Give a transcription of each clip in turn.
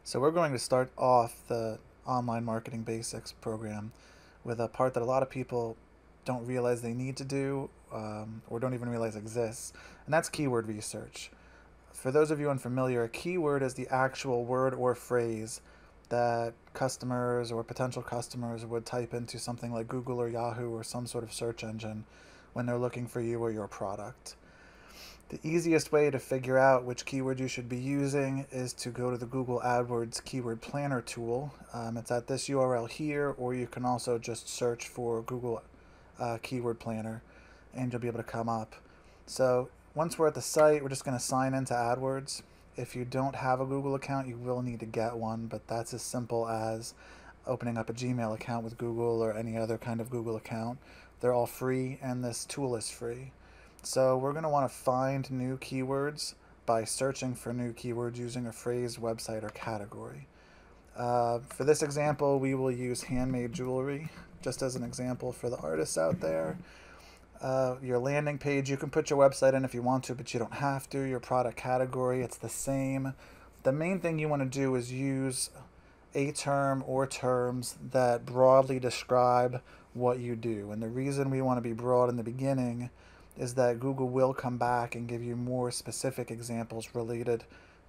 So we're going to start off the online marketing basics program with a part that a lot of people don't realize they need to do or don't even realize exists, and that's keyword research. For those of you unfamiliar, a keyword is the actual word or phrase that customers or potential customers would type into something like Google or Yahoo or some sort of search engine when they're looking for you or your product. The easiest way to figure out which keyword you should be using is to go to the Google AdWords Keyword Planner tool. It's at this URL here, or you can also just search for Google Keyword Planner and you'll be able to come up. So once we're at the site, we're just going to sign into AdWords. If you don't have a Google account, you will need to get one, but that's as simple as opening up a Gmail account with Google or any other kind of Google account. They're all free, and this tool is free. So we're going to want to find new keywords by searching for new keywords using a phrase, website, or category. For this example, we will use handmade jewelry, just as an example for the artists out there. Your landing page, you can put your website in if you want to, but you don't have to. Your product category, it's the same. The main thing you want to do is use a term or terms that broadly describe what you do. And the reason we want to be broad in the beginning is that Google will come back and give you more specific examples related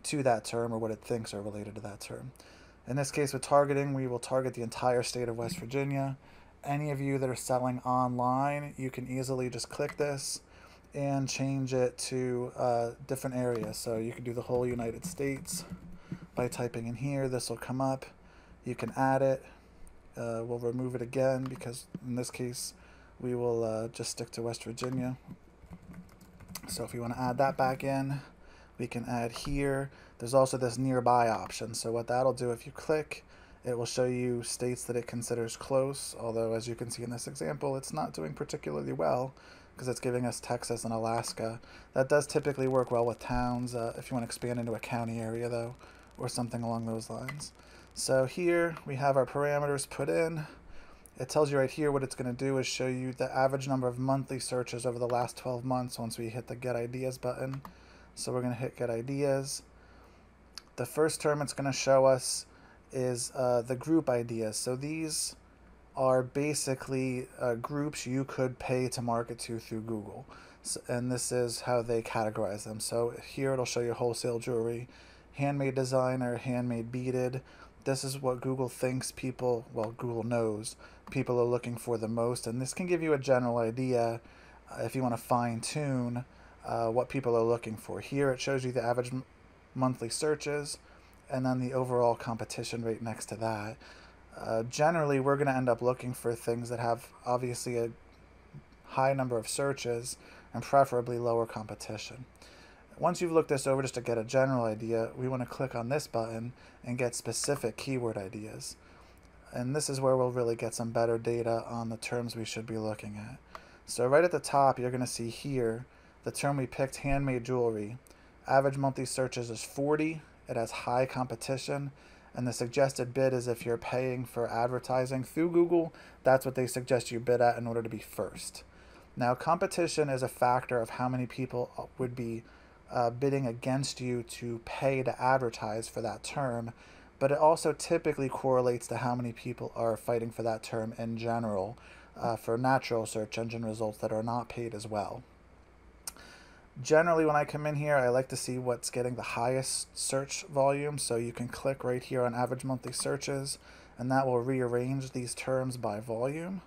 to that term or what it thinks are related to that term. In this case, with targeting, we will target the entire state of West Virginia. Any of you that are selling online, you can easily just click this and change it to different areas. So you can do the whole United States by typing in here. This will come up. You can add it. We'll remove it again because in this case, we will just stick to West Virginia. So if we want to add that back in, we can add here. There's also this nearby option. So what that'll do, if you click, it will show you states that it considers close, although as you can see in this example, it's not doing particularly well because it's giving us Texas and Alaska. That does typically work well with towns if you want to expand into a county area though, or something along those lines. So here we have our parameters put in. It tells you right here what it's going to do is show you the average number of monthly searches over the last 12 months once we hit the Get Ideas button. So we're going to hit Get Ideas. The first term it's going to show us is the group ideas. So these are basically groups you could pay to market to through Google. So, and this is how they categorize them. So here it'll show you wholesale jewelry, handmade designer, handmade beaded. This is what Google thinks people, well, Google knows people are looking for the most. And this can give you a general idea if you want to fine tune what people are looking for. Here it shows you the average monthly searches and then the overall competition rate next to that. Generally, we're going to end up looking for things that have obviously a high number of searches and preferably lower competition. Once you've looked this over just to get a general idea, we want to click on this button and get specific keyword ideas. And this is where we'll really get some better data on the terms we should be looking at. So right at the top, you're going to see here the term we picked, handmade jewelry. Average monthly searches is 40. It has high competition. And the suggested bid is if you're paying for advertising through Google, that's what they suggest you bid at in order to be first. Now, competition is a factor of how many people would be bidding against you to pay to advertise for that term, but it also typically correlates to how many people are fighting for that term in general for natural search engine results that are not paid as well. Generally, when I come in here, I like to see what's getting the highest search volume, so you can click right here on average monthly searches, and that will rearrange these terms by volume.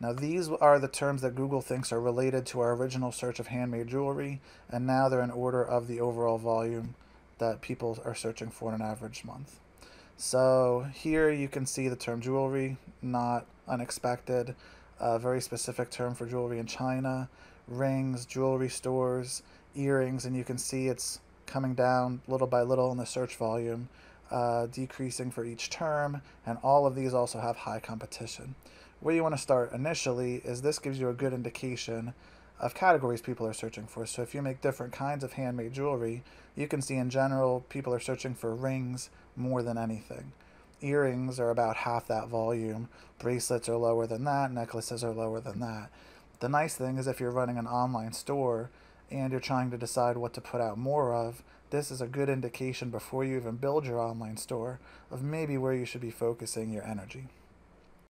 Now these are the terms that Google thinks are related to our original search of handmade jewelry, and now they're in order of the overall volume that people are searching for in an average month. So here you can see the term jewelry, not unexpected, a very specific term for jewelry in China, rings, jewelry stores, earrings, and you can see it's coming down little by little in the search volume, decreasing for each term, and all of these also have high competition. Where you want to start initially is this gives you a good indication of categories people are searching for. So if you make different kinds of handmade jewelry, you can see in general people are searching for rings more than anything. Earrings are about half that volume, bracelets are lower than that, necklaces are lower than that. The nice thing is if you're running an online store and you're trying to decide what to put out more of, This is a good indication before you even build your online store of maybe where you should be focusing your energy.